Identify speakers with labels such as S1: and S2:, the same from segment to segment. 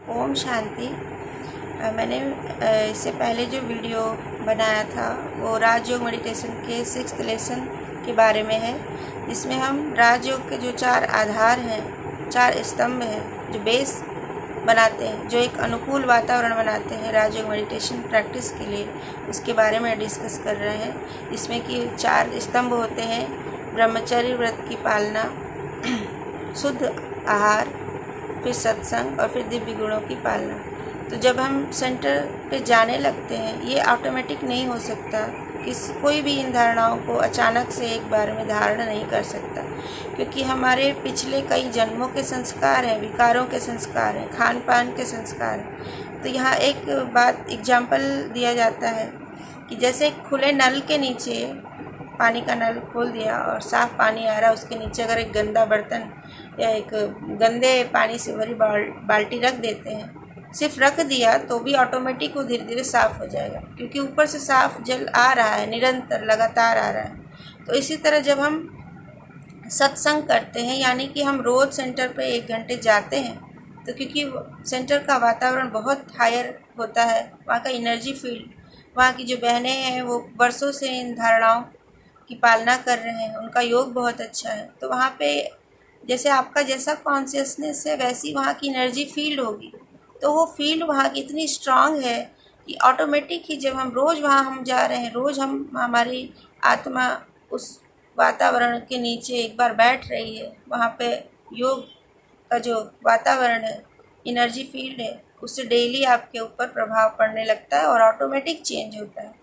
S1: ओम शांति। मैंने इससे पहले जो वीडियो बनाया था वो राजयोग मेडिटेशन के 6th लेसन के बारे में है, जिसमें हम राजयोग के जो 4 आधार हैं, 4 स्तंभ हैं जो बेस बनाते हैं, जो एक अनुकूल वातावरण बनाते हैं राजयोग मेडिटेशन प्रैक्टिस के लिए, उसके बारे में डिस्कस कर रहे हैं। इसमें कि 4 स्तंभ होते हैं: ब्रह्मचर्य व्रत की पालना, शुद्ध आहार, फिर सत्संग और फिर दिव्य गुणों की पालना। तो जब हम सेंटर पे जाने लगते हैं, ये ऑटोमेटिक नहीं हो सकता। कोई भी इन धारणाओं को अचानक से एक बार में धारण नहीं कर सकता, क्योंकि हमारे पिछले कई जन्मों के संस्कार हैं, विकारों के संस्कार हैं, खान पान के संस्कार हैं। तो यहाँ एक बात एग्जाम्पल दिया जाता है कि जैसे खुले नल के नीचे पानी का नल खोल दिया और साफ़ पानी आ रहा, उसके नीचे अगर एक गंदा बर्तन या एक गंदे पानी से भरी बाल्टी रख देते हैं, सिर्फ रख दिया तो भी ऑटोमेटिक वो धीरे धीरे साफ़ हो जाएगा, क्योंकि ऊपर से साफ़ जल आ रहा है, निरंतर लगातार आ रहा है। तो इसी तरह जब हम सत्संग करते हैं, यानी कि हम रोज़ सेंटर पे 1 घंटे जाते हैं, तो क्योंकि सेंटर का वातावरण बहुत हायर होता है, वहाँ का एनर्जी फील्ड, वहाँ की जो बहनें हैं वो वर्षों से इन धारणाओं की पालना कर रहे हैं, उनका योग बहुत अच्छा है। तो वहाँ पे जैसे आपका जैसा कॉन्शियसनेस है वैसी वहाँ की एनर्जी फील्ड होगी। तो वो फील्ड वहाँ की इतनी स्ट्रांग है कि ऑटोमेटिक ही जब हम रोज़ वहाँ हम जा रहे हैं, रोज़ हमारी आत्मा उस वातावरण के नीचे एक बार बैठ रही है, वहाँ पे योग का जो वातावरण है, एनर्जी फील्ड है, उससे डेली आपके ऊपर प्रभाव पड़ने लगता है और ऑटोमेटिक चेंज होता है।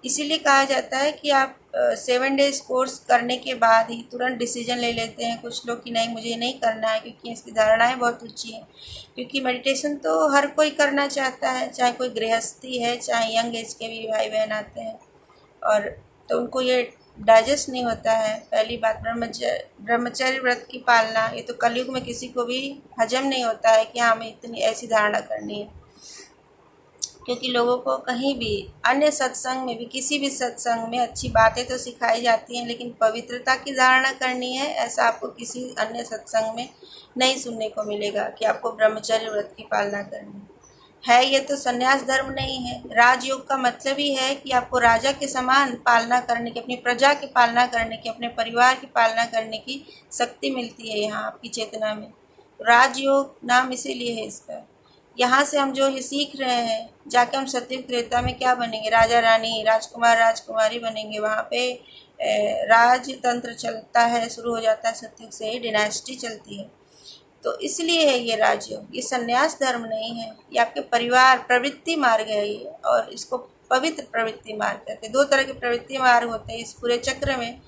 S1: इसीलिए कहा जाता है कि आप 7 डेज कोर्स करने के बाद ही तुरंत डिसीजन ले लेते हैं कुछ लोग कि नहीं, मुझे नहीं करना है, क्योंकि इसकी धारणाएं बहुत ऊंची हैं। क्योंकि मेडिटेशन तो हर कोई करना चाहता है, चाहे कोई गृहस्थी है, चाहे यंग एज के भी भाई बहन आते हैं, और तो उनको ये डाइजेस्ट नहीं होता है। पहली बात, ब्रह्मचर्य व्रत की पालना, ये तो कलयुग में किसी को भी हजम नहीं होता है कि हाँ हमें इतनी ऐसी धारणा करनी है, क्योंकि लोगों को कहीं भी अन्य सत्संग में भी, किसी भी सत्संग में अच्छी बातें तो सिखाई जाती हैं, लेकिन पवित्रता की धारणा करनी है ऐसा आपको किसी अन्य सत्संग में नहीं सुनने को मिलेगा कि आपको ब्रह्मचर्य व्रत की पालना करनी है। ये तो संन्यास धर्म नहीं है। राजयोग का मतलब ही है कि आपको राजा के समान पालना करने की, अपनी प्रजा की पालना करने की, अपने परिवार की पालना करने की शक्ति मिलती है यहाँ आपकी चेतना में। राजयोग नाम इसीलिए है इसका। यहाँ से हम जो ये सीख रहे हैं, जाके हम सतयुग त्रेता में क्या बनेंगे, राजा रानी, राजकुमार राजकुमारी बनेंगे। वहाँ पे राजतंत्र चलता है, शुरू हो जाता है सतयुग से ही, डिनास्टी चलती है। तो इसलिए है ये राजयोग, ये संन्यास धर्म नहीं है, ये आपके परिवार प्रवृत्ति मार्ग है ये, और इसको पवित्र प्रवृत्ति मार्ग कहते हैं। 2 तरह के प्रवृत्ति मार्ग होते हैं इस पूरे चक्र में,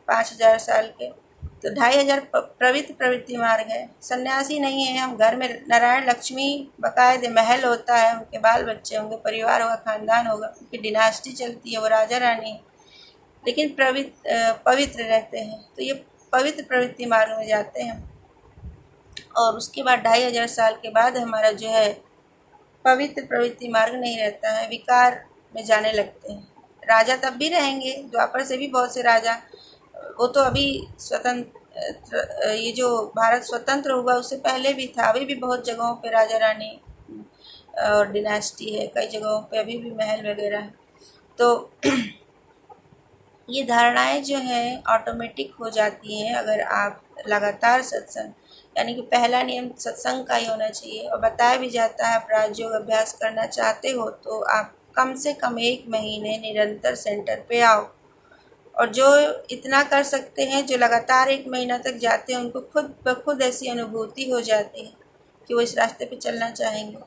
S1: 5000 साल के। तो 2500 पवित्र प्रवृत्ति मार्ग है। सन्यासी नहीं है हम। घर में नारायण लक्ष्मी बकायदे महल होता है, उनके बाल बच्चे होंगे, परिवार होगा, खानदान होगा, उनकी डिनास्टी चलती है, वो राजा रानी, लेकिन पवित्र रहते हैं। तो ये पवित्र प्रवृत्ति मार्ग में जाते हैं, और उसके बाद 2500 साल के बाद हमारा जो है पवित्र प्रवृत्ति मार्ग नहीं रहता है, विकार में जाने लगते हैं। राजा तब भी रहेंगे, द्वापर से भी बहुत से राजा, वो तो अभी स्वतंत्र, ये जो भारत स्वतंत्र हुआ उससे पहले भी था, अभी भी बहुत जगहों पे राजा रानी और डिनास्टी है, कई जगहों पे अभी भी महल वगैरह है। तो ये धारणाएं जो हैं ऑटोमेटिक हो जाती हैं अगर आप लगातार सत्संग, यानी कि पहला नियम सत्संग का ही होना चाहिए। और बताया भी जाता है, आप राजयोग अभ्यास करना चाहते हो तो आप कम से कम 1 महीने निरंतर सेंटर पे आओ। और जो इतना कर सकते हैं, जो लगातार 1 महीना तक जाते हैं, उनको खुद ब खुद ऐसी अनुभूति हो जाती है कि वो इस रास्ते पे चलना चाहेंगे।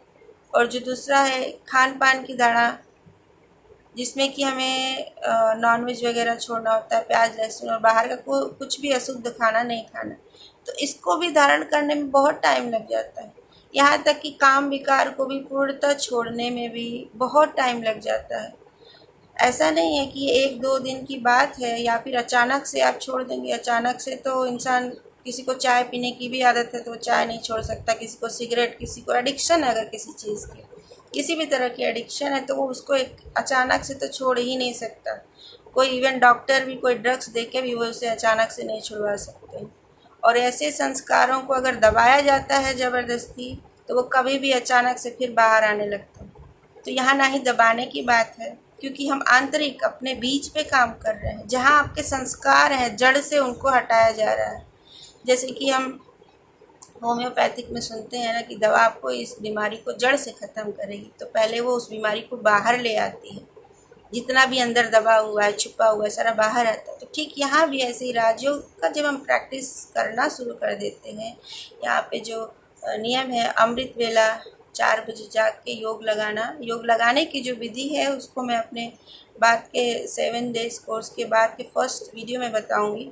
S1: और जो दूसरा है खान पान की धारणा, जिसमें कि हमें नॉनवेज वगैरह छोड़ना होता है, प्याज लहसुन और बाहर का कुछ भी अशुद्ध खाना नहीं खाना, तो इसको भी धारण करने में बहुत टाइम लग जाता है। यहाँ तक कि काम विकार को भी पूर्णतः छोड़ने में भी बहुत टाइम लग जाता है। ऐसा नहीं है कि 1-2 दिन की बात है या फिर अचानक से आप छोड़ देंगे। अचानक से तो इंसान, किसी को चाय पीने की भी आदत है तो वो चाय नहीं छोड़ सकता, किसी को सिगरेट, किसी को एडिक्शन है अगर किसी चीज़ की, किसी भी तरह की एडिक्शन है तो वो उसको एक अचानक से तो छोड़ ही नहीं सकता। कोई इवन डॉक्टर भी कोई ड्रग्स दे के भी वो उसे अचानक से नहीं छुड़वा सकते। और ऐसे संस्कारों को अगर दबाया जाता है ज़बरदस्ती, तो वो कभी भी अचानक से फिर बाहर आने लगता है। तो यहाँ ना ही दबाने की बात है, क्योंकि हम आंतरिक अपने बीज पे काम कर रहे हैं। जहाँ आपके संस्कार हैं, जड़ से उनको हटाया जा रहा है। जैसे कि हम होम्योपैथिक में सुनते हैं ना कि दवा आपको इस बीमारी को जड़ से ख़त्म करेगी, तो पहले वो उस बीमारी को बाहर ले आती है। जितना भी अंदर दबा हुआ है, छुपा हुआ है, सारा बाहर आता है। तो ठीक यहाँ भी ऐसे ही राजयोग का जब हम प्रैक्टिस करना शुरू कर देते हैं, यहाँ पे जो नियम है अमृत वेला 4 बजे जाग के योग लगाना, योग लगाने की जो विधि है उसको मैं अपने बाद के 7 डेज़ कोर्स के बाद के फर्स्ट वीडियो में बताऊंगी।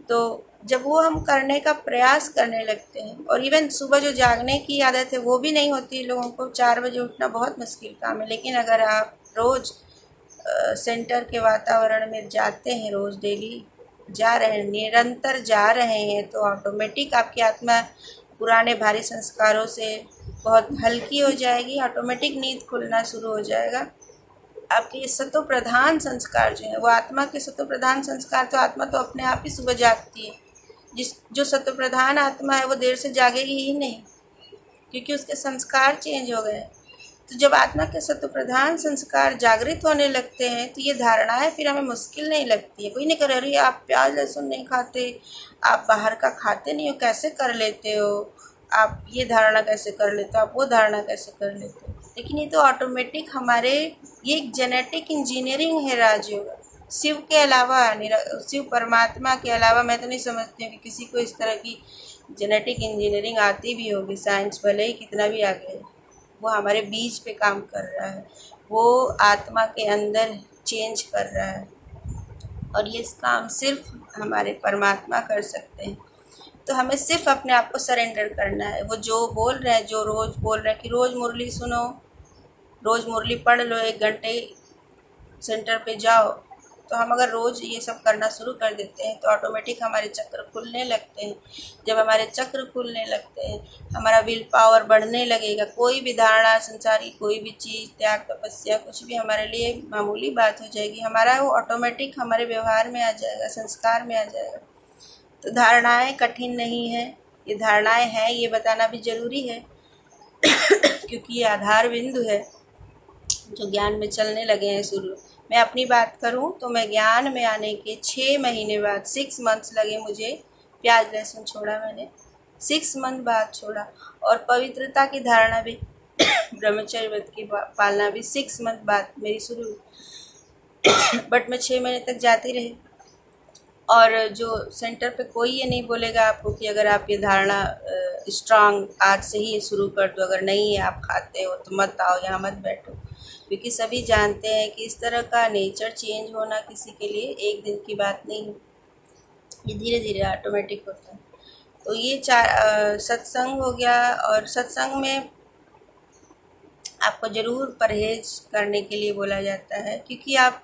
S1: तो जब वो हम करने का प्रयास करने लगते हैं, और इवन सुबह जो जागने की आदत है वो भी नहीं होती लोगों को, 4 बजे उठना बहुत मुश्किल काम है। लेकिन अगर आप रोज़ सेंटर के वातावरण में जाते हैं, रोज़ डेली जा रहे हैं, निरंतर जा रहे हैं, तो ऑटोमेटिक आपकी आत्मा पुराने भारी संस्कारों से बहुत हल्की हो जाएगी। ऑटोमेटिक नींद खुलना शुरू हो जाएगा। आपके सत्व प्रधान संस्कार जो है वो आत्मा के सत्व प्रधान संस्कार, तो आत्मा तो अपने आप ही सुबह जागती है। जो सत्व प्रधान आत्मा है वो देर से जागेगी ही नहीं, क्योंकि उसके संस्कार चेंज हो गए। तो जब आत्मा के सत्व प्रधान संस्कार जागृत होने लगते हैं तो ये धारणाएं फिर हमें मुश्किल नहीं लगती है। कोई नहीं करे, अरे आप प्याज लहसुन नहीं खाते, आप बाहर का खाते नहीं हो, कैसे कर लेते हो, आप ये धारणा कैसे कर लेते हो, आप वो धारणा कैसे कर लेते हो। लेकिन ये तो ऑटोमेटिक हमारे, ये एक जेनेटिक इंजीनियरिंग है राजयोग। शिव के अलावा, शिव परमात्मा के अलावा मैं तो नहीं समझती हूँ कि किसी को इस तरह की जेनेटिक इंजीनियरिंग आती भी होगी। साइंस भले ही कितना भी आगे है, वो हमारे बीज पे काम कर रहा है, वो आत्मा के अंदर चेंज कर रहा है, और ये काम सिर्फ हमारे परमात्मा कर सकते हैं। तो हमें सिर्फ अपने आप को सरेंडर करना है। वो जो बोल रहे हैं, जो रोज़ बोल रहे हैं कि रोज़ मुरली सुनो, रोज़ मुरली पढ़ लो, 1 घंटे सेंटर पे जाओ, तो हम अगर रोज़ ये सब करना शुरू कर देते हैं तो ऑटोमेटिक हमारे चक्र खुलने लगते हैं। जब हमारे चक्र खुलने लगते हैं, हमारा विल पावर बढ़ने लगेगा। कोई भी धारणा, संसारी कोई भी चीज़, त्याग, तपस्या, कुछ भी हमारे लिए मामूली बात हो जाएगी। हमारा वो ऑटोमेटिक हमारे व्यवहार में आ जाएगा, संस्कार में आ जाएगा। तो धारणाएं कठिन नहीं है, ये धारणाएं हैं ये बताना भी ज़रूरी है क्योंकि ये आधार बिंदु है जो ज्ञान में चलने लगे हैं शुरू। मैं अपनी बात करूं तो मैं ज्ञान में आने के 6 महीने बाद, 6 मंथ्स लगे मुझे। प्याज लहसुन छोड़ा मैंने, 6 मंथ बाद छोड़ा। और पवित्रता की धारणा भी ब्रह्मचर्य व्रत की पालना भी 6 मंथ बाद मेरी शुरू हुई। बट मैं 6 महीने तक जाती रही। और जो सेंटर पे कोई ये नहीं बोलेगा आपको कि अगर आप ये धारणा स्ट्रांग आज से ही शुरू कर दो, अगर नहीं है आप खाते हो तो मत आओ, यहाँ मत बैठो। क्योंकि सभी जानते हैं कि इस तरह का नेचर चेंज होना किसी के लिए एक दिन की बात नहीं है, ये धीरे धीरे ऑटोमेटिक होता है। तो ये 4 सत्संग हो गया। और सत्संग में आपको ज़रूर परहेज करने के लिए बोला जाता है, क्योंकि आप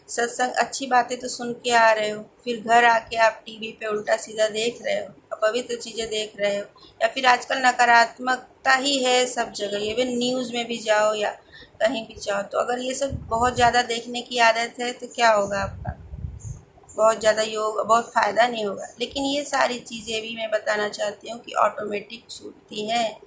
S1: सत्संग अच्छी बातें तो सुन के आ रहे हो, फिर घर आके आप टीवी पे उल्टा सीधा देख रहे हो, अपवित्र चीज़ें देख रहे हो, या फिर आजकल नकारात्मकता ही है सब जगह, इवन न्यूज़ में भी जाओ या कहीं भी जाओ। तो अगर ये सब बहुत ज़्यादा देखने की आदत है तो क्या होगा आपका, बहुत ज़्यादा योग, बहुत फ़ायदा नहीं होगा। लेकिन ये सारी चीज़ें भी मैं बताना चाहती हूँ कि ऑटोमेटिक छूटती हैं,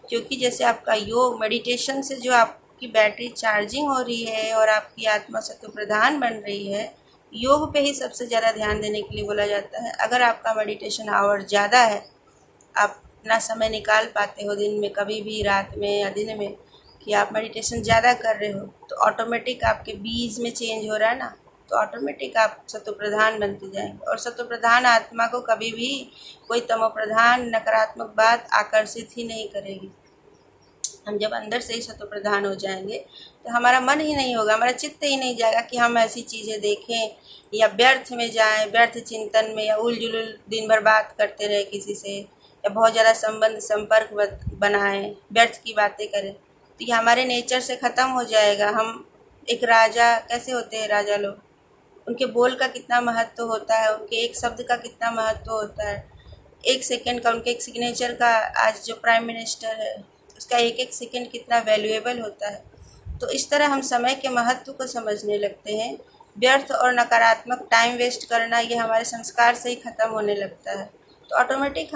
S1: क्योंकि जैसे आपका योग, मेडिटेशन से जो आपकी बैटरी चार्जिंग हो रही है और आपकी आत्मा सत्व प्रधान बन रही है, योग पे ही सबसे ज़्यादा ध्यान देने के लिए बोला जाता है। अगर आपका मेडिटेशन आवर ज़्यादा है, आप अपना समय निकाल पाते हो दिन में, कभी भी रात में या दिन में, कि आप मेडिटेशन ज़्यादा कर रहे हो, तो ऑटोमेटिक आपके बीज में चेंज हो रहा है ना, तो ऑटोमेटिक आप सत्व प्रधान बनते जाएंगे। और सत्व प्रधान आत्मा को कभी भी कोई तमो प्रधान नकारात्मक बात आकर्षित ही नहीं करेगी। हम जब अंदर से ही सत्व प्रधान हो जाएंगे तो हमारा मन ही नहीं होगा, हमारा चित्त ही नहीं जाएगा कि हम ऐसी चीज़ें देखें या व्यर्थ में जाएं, व्यर्थ चिंतन में, या उलझुल दिन भर बात करते रहे किसी से, या बहुत ज़्यादा संपर्क बनाएं, व्यर्थ की बातें करें। तो ये हमारे नेचर से ख़त्म हो जाएगा। हम एक राजा कैसे होते हैं, राजा लोग, उनके बोल का कितना महत्व होता है, उनके एक शब्द का कितना महत्व होता है, 1 सेकंड का, उनके एक सिग्नेचर का, आज जो प्राइम मिनिस्टर है उसका एक एक सेकंड कितना वैल्यूएबल होता है। तो इस तरह हम समय के महत्व को समझने लगते हैं। व्यर्थ और नकारात्मक टाइम वेस्ट करना ये हमारे संस्कार से ही ख़त्म होने लगता है, तो ऑटोमेटिक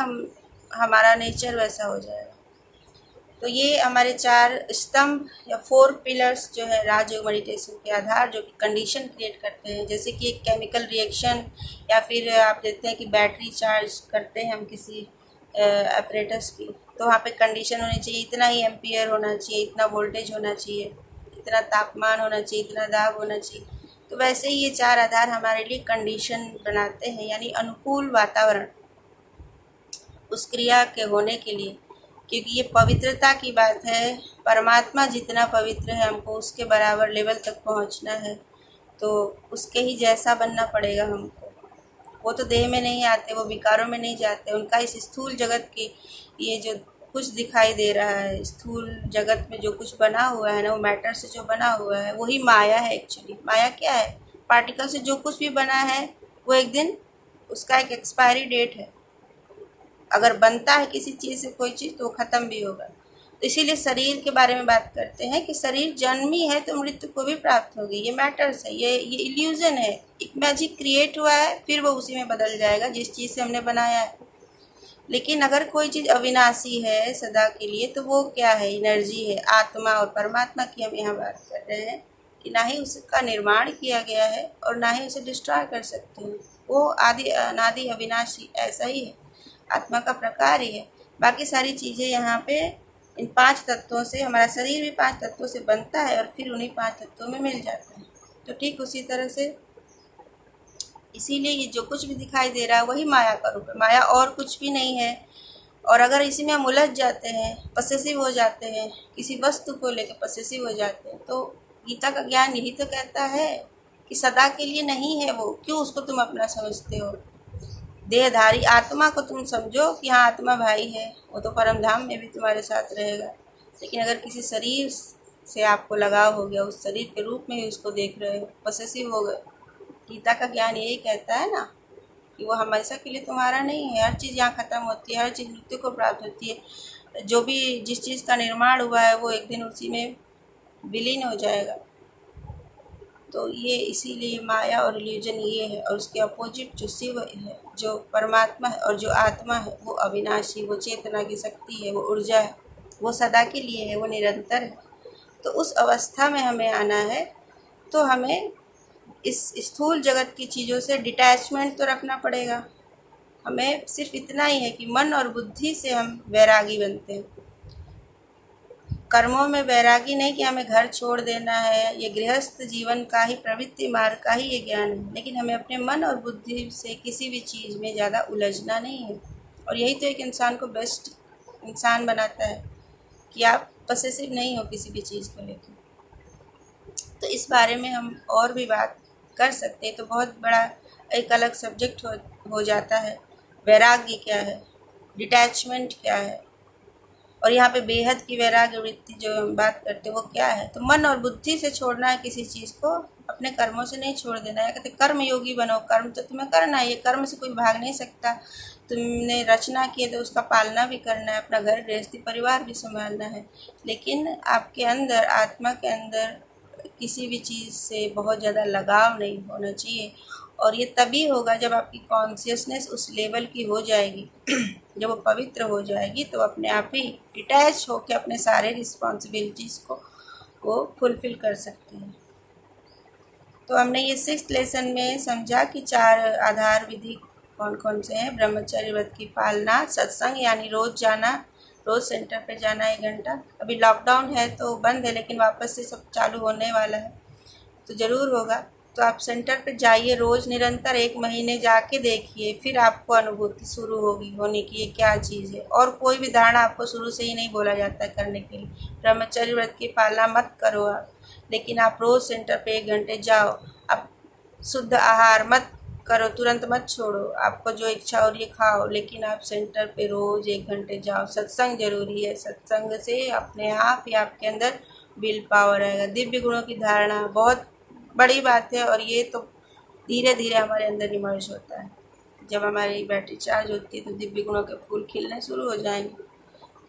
S1: हमारा नेचर वैसा हो जाएगा। तो ये हमारे 4 स्तंभ या 4 पिलर्स जो है राजयोग मेडिटेशन के आधार, जो कि कंडीशन क्रिएट करते हैं, जैसे कि एक केमिकल रिएक्शन या फिर आप देखते हैं कि बैटरी चार्ज करते हैं हम किसी अपरेटस की, तो वहाँ पे कंडीशन होनी चाहिए, इतना ही एम्पियर होना चाहिए, इतना वोल्टेज होना चाहिए, इतना तापमान होना चाहिए, इतना दाब होना चाहिए। तो वैसे ही ये 4 आधार हमारे लिए कंडीशन बनाते हैं, यानी अनुकूल वातावरण उस क्रिया के होने के लिए, क्योंकि ये पवित्रता की बात है। परमात्मा जितना पवित्र है, हमको उसके बराबर लेवल तक पहुंचना है, तो उसके ही जैसा बनना पड़ेगा हमको। वो तो देह में नहीं आते, वो विकारों में नहीं जाते, उनका इस स्थूल जगत की ये जो कुछ दिखाई दे रहा है, स्थूल जगत में जो कुछ बना हुआ है ना, वो मैटर से जो बना हुआ है वही माया है। एक्चुअली माया क्या है? पार्टिकल से जो कुछ भी बना है वो एक दिन उसका एक एक्सपायरी डेट है। अगर बनता है किसी चीज़ से कोई चीज़ तो वो ख़त्म भी होगा। तो इसीलिए शरीर के बारे में बात करते हैं कि शरीर जन्मी है तो मृत्यु को भी प्राप्त होगी। ये मैटर्स है, ये इल्यूज़न है, एक मैजिक क्रिएट हुआ है, फिर वो उसी में बदल जाएगा जिस चीज़ से हमने बनाया है। लेकिन अगर कोई चीज़ अविनाशी है सदा के लिए, तो वो क्या है? एनर्जी है, आत्मा और परमात्मा की हम यहाँ बात कर रहे हैं कि ना ही उसका निर्माण किया गया है और ना ही उसे डिस्ट्रॉय कर सकते हैं। वो आदि अनादि अविनाशी ऐसा ही है, आत्मा का प्रकार ही है। बाकी सारी चीज़ें यहाँ पे इन 5 तत्वों से, हमारा शरीर भी 5 तत्वों से बनता है और फिर उन्हीं 5 तत्वों में मिल जाता है। तो ठीक उसी तरह से इसीलिए ये जो कुछ भी दिखाई दे रहा है वही माया का रूप है, माया और कुछ भी नहीं है। और अगर इसी में हम उलझ जाते हैं, पसेसिव हो जाते हैं, किसी वस्तु को लेकर पसेसिव हो जाते हैं, तो गीता का ज्ञान यही तो कहता है कि सदा के लिए नहीं है वो, क्यों उसको तुम अपना समझते हो? देहधारी आत्मा को तुम समझो कि हाँ आत्मा भाई है, वो तो परम धाम में भी तुम्हारे साथ रहेगा। लेकिन अगर किसी शरीर से आपको लगाव हो गया, उस शरीर के रूप में ही उसको देख रहे हो, पसेसिव हो गए, गीता का ज्ञान यही कहता है ना कि वो हमेशा के लिए तुम्हारा नहीं है। हर चीज़ यहाँ ख़त्म होती है, हर चीज़ मृत्यु को प्राप्त होती है। जो भी जिस चीज़ का निर्माण हुआ है वो एक दिन उसी में विलीन हो जाएगा। तो ये इसीलिए माया और इल्यूजन ये है। और उसके अपोजिट जो शिव है, जो परमात्मा है और जो आत्मा है, वो अविनाशी, वो चेतना की शक्ति है, वो ऊर्जा है, वो सदा के लिए है, वो निरंतर है। तो उस अवस्था में हमें आना है, तो हमें इस स्थूल जगत की चीज़ों से डिटैचमेंट तो रखना पड़ेगा। हमें सिर्फ इतना ही है कि मन और बुद्धि से हम वैरागी बनते हैं। कर्मों में वैरागी नहीं कि हमें घर छोड़ देना है, ये गृहस्थ जीवन का ही, प्रवृत्ति मार्ग का ही ये ज्ञान है। लेकिन हमें अपने मन और बुद्धि से किसी भी चीज़ में ज़्यादा उलझना नहीं है। और यही तो एक इंसान को बेस्ट इंसान बनाता है कि आप पसेसिव नहीं हो किसी भी चीज़ को लेकर। तो इस बारे में हम और भी बात कर सकते हैं, तो बहुत बड़ा एक अलग सब्जेक्ट हो जाता है। वैराग्य क्या है, डिटैचमेंट क्या है, और यहाँ पे बेहद की वैराग्य वृत्ति जो हम बात करते हैं वो क्या है। तो मन और बुद्धि से छोड़ना है किसी चीज़ को, अपने कर्मों से नहीं छोड़ देना है। कहते कर्म योगी बनो, कर्म तो तुम्हें करना है, ये कर्म से कोई भाग नहीं सकता। तुमने रचना की है तो उसका पालना भी करना है, अपना घर गृहस्थी परिवार भी संभालना है। लेकिन आपके अंदर, आत्मा के अंदर किसी भी चीज़ से बहुत ज़्यादा लगाव नहीं होना चाहिए। और ये तभी होगा जब आपकी कॉन्शियसनेस उस लेवल की हो जाएगी, जब वो पवित्र हो जाएगी, तो अपने आप ही डिटैच होकर अपने सारे रिस्पॉन्सिबिलिटीज़ को वो फुलफ़िल कर सकते हैं। तो हमने ये 6th लेसन में समझा कि 4 आधार विधि कौन कौन से हैं। ब्रह्मचर्य व्रत की पालना, सत्संग यानी रोज़ जाना, रोज़ सेंटर पे जाना 1 घंटा। अभी लॉकडाउन है तो बंद है, लेकिन वापस से सब चालू होने वाला है तो ज़रूर होगा। तो आप सेंटर पे जाइए रोज़, निरंतर 1 महीने जाके देखिए, फिर आपको अनुभूति शुरू होगी होने की ये क्या चीज़ है। और कोई भी धारणा आपको शुरू से ही नहीं बोला जाता है करने के लिए। ब्रह्मचर्य व्रत की पालना मत करो आप, लेकिन आप रोज़ सेंटर पे 1 घंटे जाओ। आप शुद्ध आहार मत करो, तुरंत मत छोड़ो, आपको जो इच्छा हो रही है खाओ, लेकिन आप सेंटर पे रोज़ 1 घंटे जाओ। सत्संग जरूरी है, सत्संग से अपने आप ही आपके अंदर विल पावर आएगा। दिव्य गुणों की धारणा बहुत बड़ी बात है, और ये तो धीरे धीरे हमारे अंदर इमर्ज होता है। जब हमारी बैटरी चार्ज होती है तो दिव्य गुणों के फूल खिलने शुरू हो जाएंगे।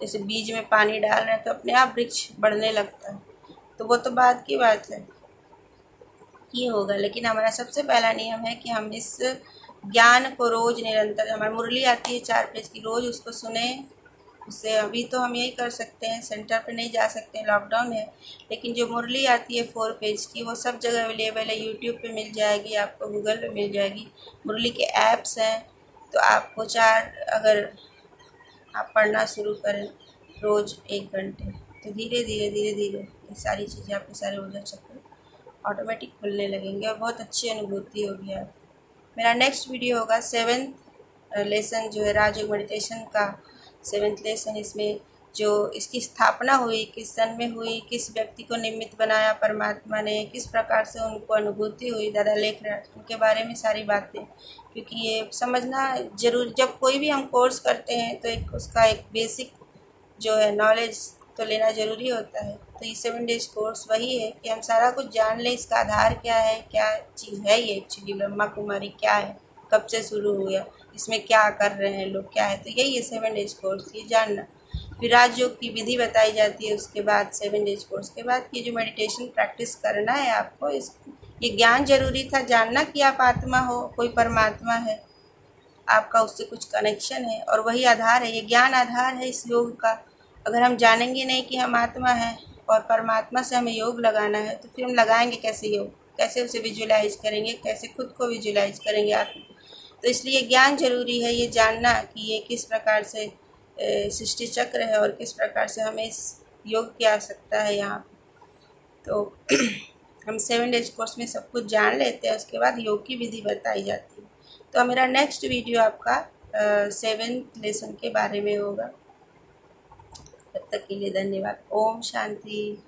S1: जैसे बीज में पानी डाल रहे हैं तो अपने आप वृक्ष बढ़ने लगता है। तो वो तो बाद की बात है, ये होगा। लेकिन हमारा सबसे पहला नियम है कि हम इस ज्ञान को रोज़ निरंतर, हमारी मुरली आती है 4 पेज की, रोज़ उसको सुने, उससे अभी तो हम यही कर सकते हैं, सेंटर पे नहीं जा सकते हैं, लॉकडाउन है। लेकिन जो मुरली आती है 4 पेज की, वो सब जगह अवेलेबल है। यूट्यूब पे मिल जाएगी आपको, गूगल पे मिल जाएगी। मुरली के ऐप्स हैं, तो आपको 4 अगर आप पढ़ना शुरू करें रोज़ 1 घंटे, तो धीरे धीरे धीरे धीरे ये सारी चीज़ें, आपके सारे ऊर्जा चक्र ऑटोमेटिक खुलने लगेंगे और बहुत अच्छी अनुभूति होगी आपको। मेरा नेक्स्ट वीडियो होगा 7th लेसन जो है राजयोग मेडिटेशन का 7th लेसन। इसमें जो इसकी स्थापना हुई, किस सन में हुई, किस व्यक्ति को निमित्त बनाया परमात्मा ने, किस प्रकार से उनको अनुभूति हुई, दादा लेखराज, उनके बारे में सारी बातें। क्योंकि ये समझना जरूर, जब कोई भी हम कोर्स करते हैं तो एक उसका एक बेसिक जो है नॉलेज तो लेना ज़रूरी होता है। तो ये 7 डेज कोर्स वही है कि हम सारा कुछ जान लें, इसका आधार क्या है, क्या चीज़ है ये एक्चुअली ब्रह्मा कुमारी क्या है, कब से शुरू हुआ, इसमें क्या कर रहे हैं लोग, क्या है। तो यही है 7 डेज कोर्स, ये जानना। फिर राजयोग की विधि बताई जाती है उसके बाद, 7 डेज कोर्स के बाद। ये जो मेडिटेशन प्रैक्टिस करना है आपको, इस ये ज्ञान जरूरी था जानना कि आप आत्मा हो, कोई परमात्मा है, आपका उससे कुछ कनेक्शन है, और वही आधार है, ये ज्ञान आधार है इस योग का। अगर हम जानेंगे नहीं कि हम आत्मा हैं और परमात्मा से हमें योग लगाना है, तो फिर हम लगाएंगे कैसे योग, कैसे उसे विजुलाइज करेंगे, कैसे खुद को विजुलाइज करेंगे आत्मा। तो इसलिए ज्ञान जरूरी है, ये जानना कि ये किस प्रकार से सृष्टि चक्र है और किस प्रकार से हमें इस योग की आवश्यकता है यहाँ। तो हम 7 डेज कोर्स में सब कुछ जान लेते हैं, उसके बाद योग की विधि बताई जाती है। तो मेरा नेक्स्ट वीडियो आपका 7th लेसन के बारे में होगा। तब तक के लिए धन्यवाद। ओम शांति।